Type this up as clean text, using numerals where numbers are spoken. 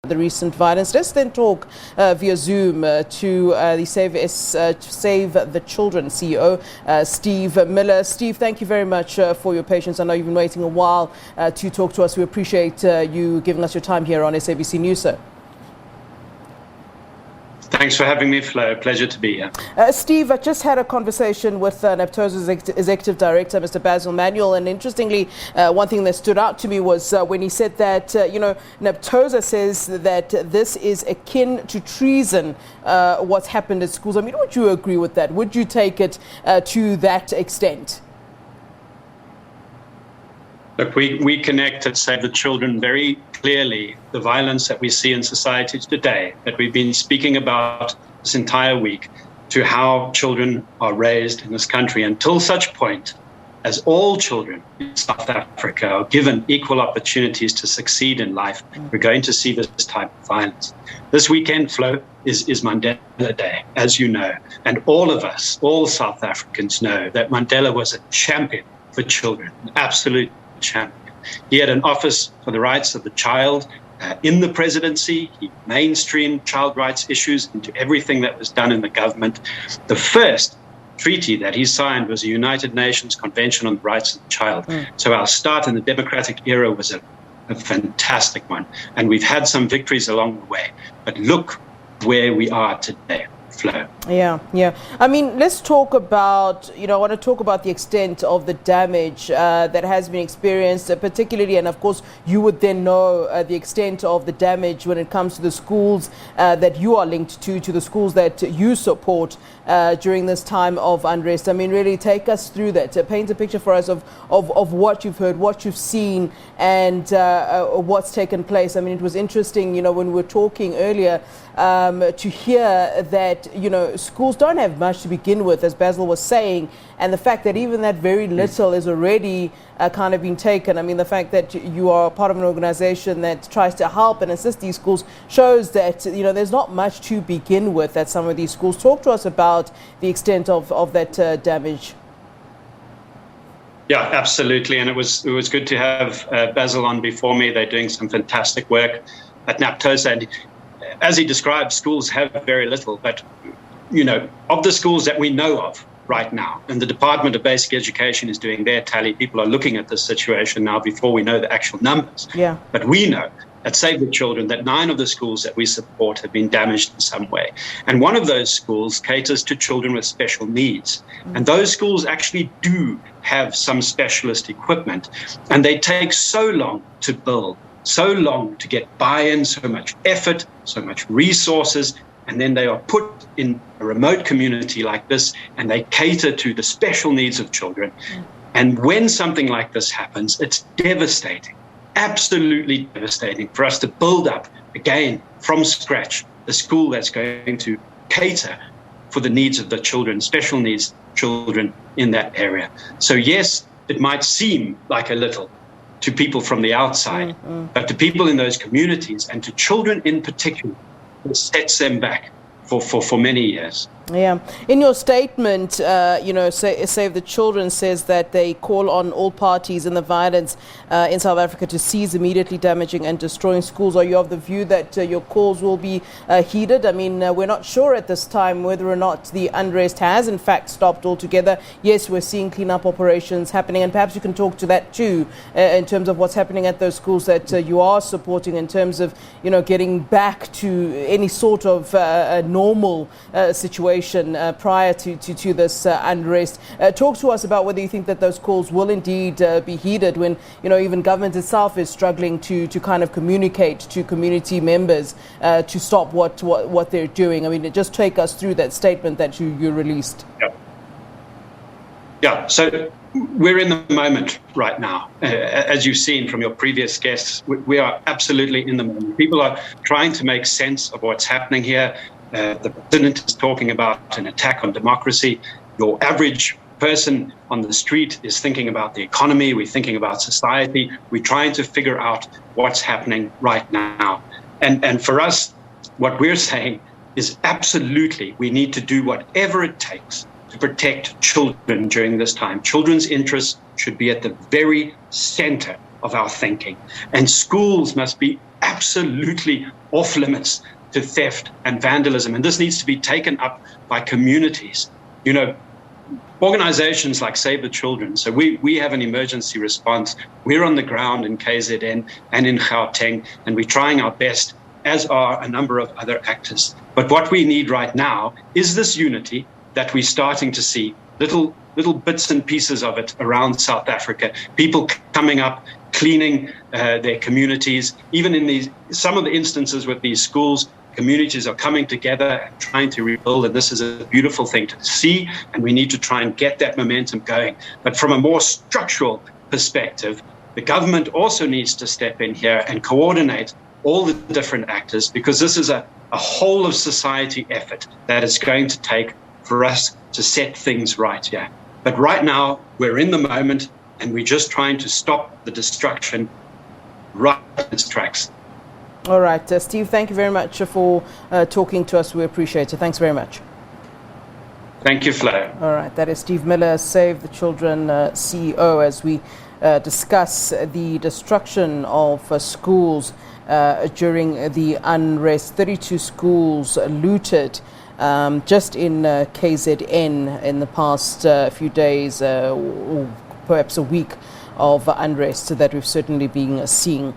the recent violence. Let's then talk via Zoom to the Save the Children CEO, Steve Miller. Steve, thank you very much for your patience. I know you've been waiting a while to talk to us. We appreciate you giving us your time here on SABC News, sir. Thanks for having me, Flo. Pleasure to be here. Steve, I just had a conversation with NABTOSA's Executive Director, Mr. Basil Manuel, and interestingly, one thing that stood out to me was when he said that, NABTOSA says that this is akin to treason, what's happened at schools. I mean, would you agree with that? Would you take it to that extent? Look, we connect at Save the Children very clearly the violence that we see in society today, that we've been speaking about this entire week, to how children are raised in this country until such point as all children in South Africa are given equal opportunities to succeed in life. We're going to see this type of violence. This weekend, Flo, is Mandela Day, as you know, and all of us, all South Africans know that Mandela was a champion for children, an absolute champion. He had an office for the rights of the child in the presidency. He mainstreamed child rights issues into everything that was done in the government. The first treaty that he signed was the United Nations Convention on the Rights of the Child. So our start in the democratic era was a fantastic one. And we've had some victories along the way. But look where we are today, Flo. Yeah. I mean, let's talk about, I want to talk about the extent of the damage that has been experienced, particularly, and of course, you would then know the extent of the damage when it comes to the schools that you are linked to the schools that you support during this time of unrest. I mean, really take us through that. Paint a picture for us of what you've heard, what you've seen, and what's taken place. I mean, it was interesting, when we were talking earlier, to hear that, schools don't have much to begin with, as Basil was saying, and the fact that even that very little is already kind of been taken. I mean, the fact that you are part of an organization that tries to help and assist these schools shows that, there's not much to begin with at some of these schools. Talk to us about the extent of that damage. Yeah, absolutely. And it was good to have Basil on before me. They're doing some fantastic work at NABTOSA. And as he described, schools have very little, but of the schools that we know of right now, and the Department of Basic Education is doing their tally, people are looking at this situation now before we know the actual numbers. Yeah. But we know at Save the Children that 9 of the schools that we support have been damaged in some way. And one of those schools caters to children with special needs. And those schools actually do have some specialist equipment, and they take so long to build, so long to get buy-in, so much effort, so much resources, and then they are put in a remote community like this, and they cater to the special needs of children. And when something like this happens, it's devastating, absolutely devastating for us to build up again from scratch the school that's going to cater for the needs of the children, special needs children in that area. So yes, it might seem like a little to people from the outside, but to people in those communities and to children in particular, it sets them back for many years. Yeah. In your statement, Save the Children says that they call on all parties in the violence in South Africa to cease immediately damaging and destroying schools. Are you of the view that your calls will be heeded? I mean, we're not sure at this time whether or not the unrest has in fact stopped altogether. Yes, we're seeing cleanup operations happening, and perhaps you can talk to that too in terms of what's happening at those schools that you are supporting in terms of, getting back to any sort of normal situation prior to this unrest. Talk to us about whether you think that those calls will indeed be heeded when, even government itself is struggling to kind of communicate to community members to stop what they're doing. I mean, just take us through that statement that you released. Yeah, so we're in the moment right now. As you've seen from your previous guests, we are absolutely in the moment. People are trying to make sense of what's happening here. The president is talking about an attack on democracy. Your average person on the street is thinking about the economy. We're thinking about society. We're trying to figure out what's happening right now. And for us, what we're saying is absolutely we need to do whatever it takes to protect children during this time. Children's interests should be at the very center of our thinking. And schools must be absolutely off limits to theft and vandalism. And this needs to be taken up by communities. You know, organizations like Save the Children. So we have an emergency response. We're on the ground in KZN and in Gauteng, and we're trying our best, as are a number of other actors. But what we need right now is this unity that we're starting to see, little bits and pieces of it around South Africa, people coming up, cleaning their communities. Even in some of the instances with these schools, communities are coming together and trying to rebuild, and this is a beautiful thing to see, and we need to try and get that momentum going. But from a more structural perspective, the government also needs to step in here and coordinate all the different actors, because this is a whole of society effort that it's going to take for us to set things right here. But right now, we're in the moment, and we're just trying to stop the destruction right in its tracks. All right, Steve, thank you very much for talking to us. We appreciate it. Thanks very much. Thank you, Flo. All right, that is Steve Miller, Save the Children CEO, as we discuss the destruction of schools during the unrest. 32 schools looted just in KZN in the past few days, or perhaps a week of unrest that we've certainly been seeing.